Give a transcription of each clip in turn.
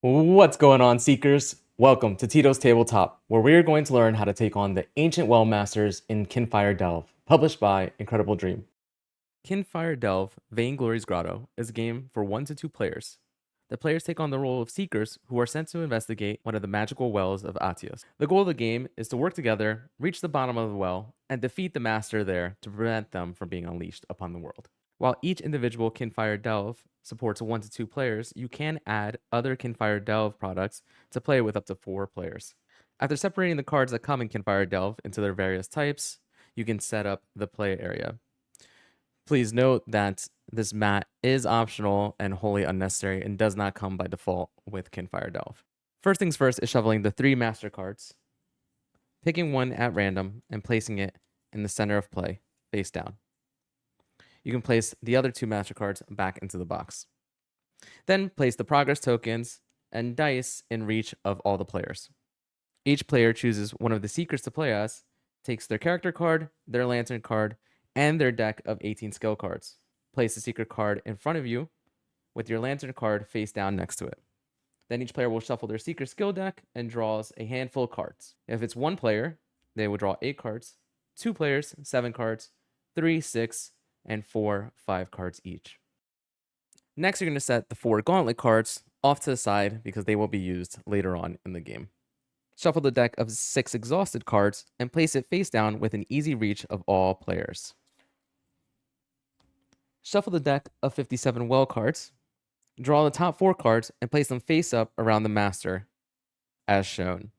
What's going on, Seekers? Welcome to Tito's Tabletop, where we are going to learn how to take on the ancient wellmasters in Kinfire Delve, published by Incredible Dream. Kinfire Delve, Vainglory's Grotto, is a game for 1 to 2 players. The players take on the role of seekers who are sent to investigate one of the magical wells of Atios. The goal of the game is to work together, reach the bottom of the well, and defeat the master there to prevent them from being unleashed upon the world. While each individual Kinfire Delve supports 1 to 2 players, you can add other Kinfire Delve products to play with up to 4 players. After separating the cards that come in Kinfire Delve into their various types, you can set up the play area. Please note that this mat is optional and wholly unnecessary and does not come by default with Kinfire Delve. First things first is shuffling the 3 master cards, picking one at random and placing it in the center of play, face down. You can place the other 2 master cards back into the box. Then place the progress tokens and dice in reach of all the players. Each player chooses one of the seekers to play as, takes their character card, their lantern card, and their deck of 18 skill cards. Place the secret card in front of you with your lantern card face down next to it. Then each player will shuffle their seeker skill deck and draws a handful of cards. If it's 1 player, they will draw 8 cards, 2 players, 7 cards, 3, 6, and 4, 5 cards each. Next, you're going to set the 4 gauntlet cards off to the side because they will be used later on in the game. Shuffle the deck of 6 exhausted cards and place it face down within easy reach of all players. Shuffle the deck of 57 well cards, draw the top 4 cards, and place them face up around the master, as shown.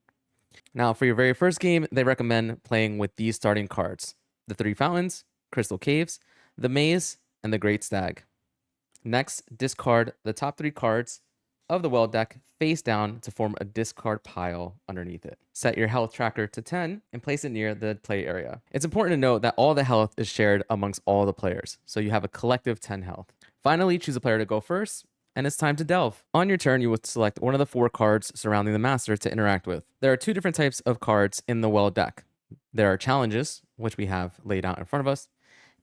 Now, for your very first game, they recommend playing with these starting cards: the 3 Fountains, Crystal Caves, the Maze, and the Great Stag. Next, discard the top 3 cards of the well deck face down to form a discard pile underneath it. Set your health tracker to 10 and place it near the play area. It's important to note that all the health is shared amongst all the players, so you have a collective 10 health. Finally, choose a player to go first, and it's time to delve. On your turn, you will select one of the 4 cards surrounding the master to interact with. There are 2 different types of cards in the well deck. There are challenges, which we have laid out in front of us,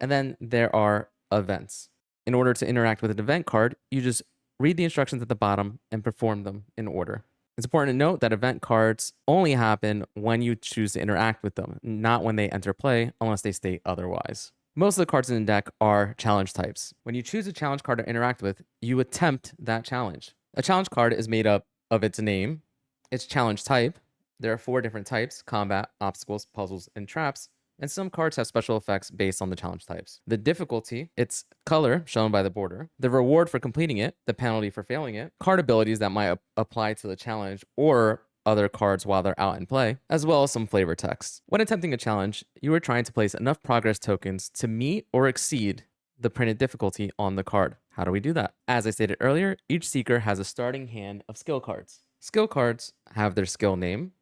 and then there are events. In order to interact with an event card, you just read the instructions at the bottom and perform them in order. It's important to note that event cards only happen when you choose to interact with them, not when they enter play unless they state otherwise. Most of the cards in the deck are challenge types. When you choose a challenge card to interact with, you attempt that challenge. A challenge card is made up of its name, its challenge type. There are 4 different types: combat, obstacles, puzzles, and traps. And some cards have special effects based on the challenge types. The difficulty, its color shown by the border, the reward for completing it, the penalty for failing it, card abilities that might apply to the challenge or other cards while they're out in play, as well as some flavor text. When attempting a challenge, you are trying to place enough progress tokens to meet or exceed the printed difficulty on the card. How do we do that? As I stated earlier, each seeker has a starting hand of skill cards. Skill cards have their skill name,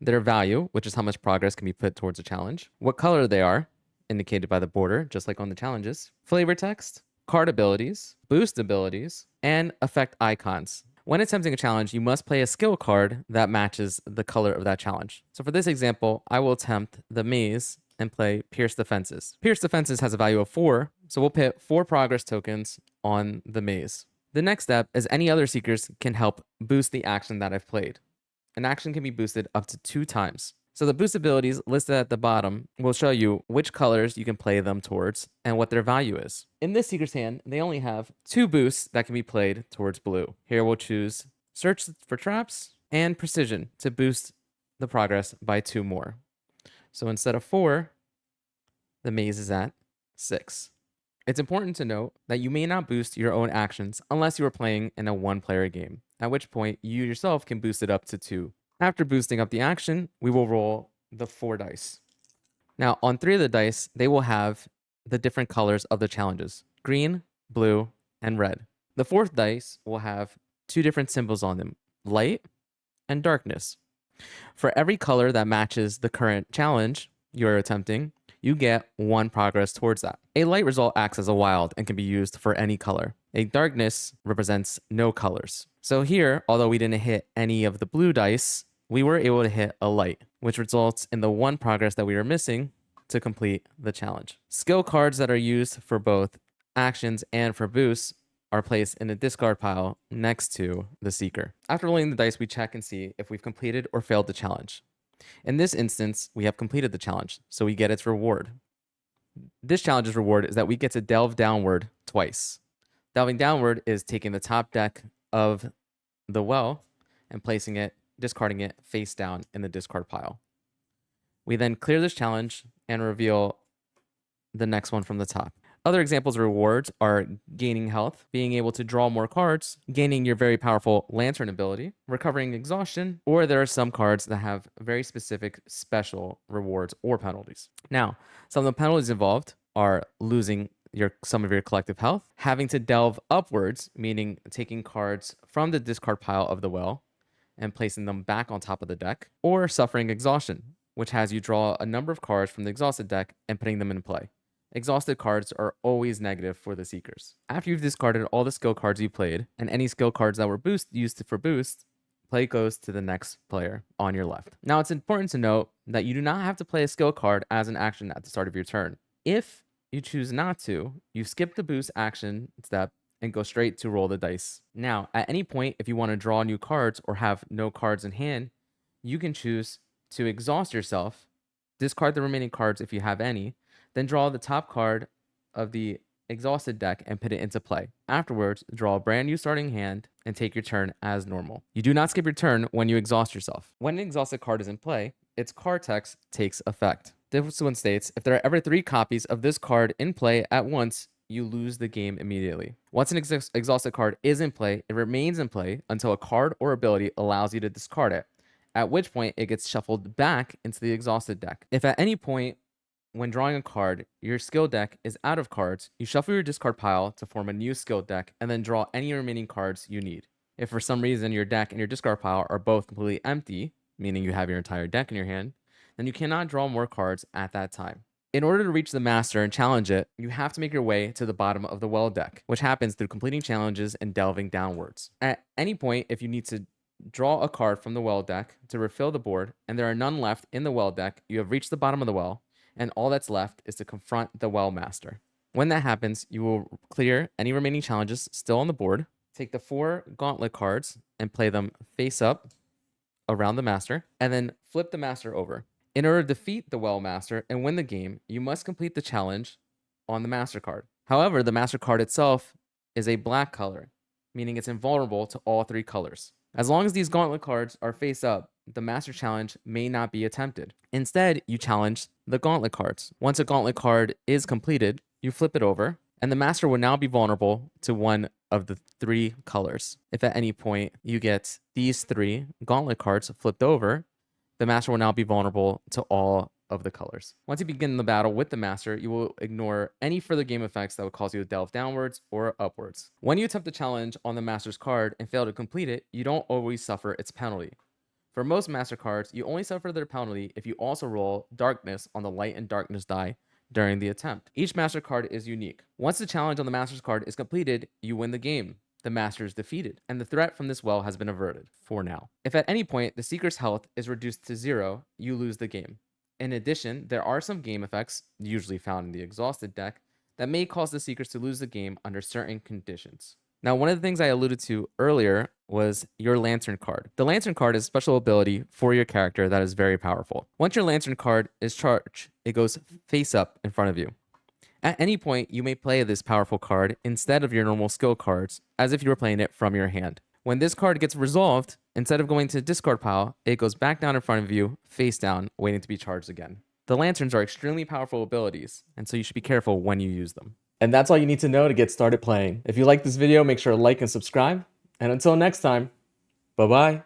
their value, which is how much progress can be put towards a challenge, what color they are, indicated by the border, just like on the challenges, flavor text, card abilities, boost abilities, and effect icons. When attempting a challenge, you must play a skill card that matches the color of that challenge. So for this example, I will attempt the Maze and play Pierce Defenses. Pierce Defenses has a value of 4, so we'll put 4 progress tokens on the Maze. The next step is any other seekers can help boost the action that I've played. An action can be boosted up to 2 times. So the boost abilities listed at the bottom will show you which colors you can play them towards and what their value is. In this seeker's hand, they only have 2 boosts that can be played towards blue. Here we'll choose Search for Traps and Precision to boost the progress by 2 more. So instead of 4, the Maze is at 6. It's important to note that you may not boost your own actions unless you are playing in a 1-player game, at which point you yourself can boost it up to 2. After boosting up the action, we will roll the 4 dice. Now, on 3 of the dice, they will have the different colors of the challenges: green, blue, and red. The 4th dice will have 2 different symbols on them: light and darkness. For every color that matches the current challenge you're attempting, you get 1 progress towards that. A light result acts as a wild and can be used for any color. A darkness represents no colors. So here, although we didn't hit any of the blue dice, we were able to hit a light, which results in the 1 progress that we were missing to complete the challenge. Skill cards that are used for both actions and for boosts are placed in a discard pile next to the seeker. After rolling the dice, we check and see if we've completed or failed the challenge. In this instance, we have completed the challenge, so we get its reward. This challenge's reward is that we get to delve downward twice. Delving downward is taking the top deck of the well and placing it, discarding it face down in the discard pile. We then clear this challenge and reveal the next one from the top. Other examples of rewards are gaining health, being able to draw more cards, gaining your very powerful lantern ability, recovering exhaustion, or there are some cards that have very specific special rewards or penalties. Now, some of the penalties involved are losing some of your collective health, having to delve upwards, meaning taking cards from the discard pile of the well and placing them back on top of the deck, or suffering exhaustion, which has you draw a number of cards from the exhausted deck and putting them in play. Exhausted cards are always negative for the seekers. After you've discarded all the skill cards you played, and any skill cards that were used for boost, play goes to the next player on your left. Now, it's important to note that you do not have to play a skill card as an action at the start of your turn. If you choose not to, you skip the boost action step and go straight to roll the dice. Now, at any point, if you want to draw new cards or have no cards in hand, you can choose to exhaust yourself, discard the remaining cards if you have any, then draw the top card of the exhausted deck and put it into play. Afterwards, draw a brand new starting hand and take your turn as normal. You do not skip your turn when you exhaust yourself. When an exhausted card is in play, its card text takes effect. This one states, if there are ever 3 copies of this card in play at once, you lose the game immediately. Once an exhausted card is in play, it remains in play until a card or ability allows you to discard it, at which point it gets shuffled back into the exhausted deck. If at any point when drawing a card, your skill deck is out of cards, you shuffle your discard pile to form a new skill deck and then draw any remaining cards you need. If for some reason your deck and your discard pile are both completely empty, meaning you have your entire deck in your hand, then you cannot draw more cards at that time. In order to reach the master and challenge it, you have to make your way to the bottom of the well deck, which happens through completing challenges and delving downwards. At any point, if you need to draw a card from the well deck to refill the board, and there are none left in the well deck, you have reached the bottom of the well, and all that's left is to confront the wellmaster. When that happens, you will clear any remaining challenges still on the board, take the 4 gauntlet cards and play them face up around the master, and then flip the master over. In order to defeat the wellmaster and win the game, you must complete the challenge on the master card. However, the master card itself is a black color, meaning it's invulnerable to all 3 colors. As long as these gauntlet cards are face up, the master challenge may not be attempted. Instead, you challenge the gauntlet cards. Once a gauntlet card is completed, you flip it over, and the master will now be vulnerable to one of the 3 colors. If at any point you get these 3 gauntlet cards flipped over, the master will now be vulnerable to all of the colors. Once you begin the battle with the master, you will ignore any further game effects that would cause you to delve downwards or upwards. When you attempt the challenge on the master's card and fail to complete it, you don't always suffer its penalty. For most master cards, you only suffer their penalty if you also roll darkness on the light and darkness die during the attempt. Each master card is unique. Once the challenge on the master's card is completed, you win the game. The master is defeated, and the threat from this well has been averted, for now. If at any point the seeker's health is reduced to 0, you lose the game. In addition, there are some game effects, usually found in the exhausted deck, that may cause the seekers to lose the game under certain conditions. Now, one of the things I alluded to earlier was your lantern card. The lantern card is a special ability for your character that is very powerful. Once your lantern card is charged, it goes face up in front of you. At any point, you may play this powerful card instead of your normal skill cards, as if you were playing it from your hand. When this card gets resolved, instead of going to the discard pile, it goes back down in front of you, face down, waiting to be charged again. The lanterns are extremely powerful abilities, and so you should be careful when you use them. And that's all you need to know to get started playing. If you like this video, make sure to like and subscribe. And until next time, bye-bye.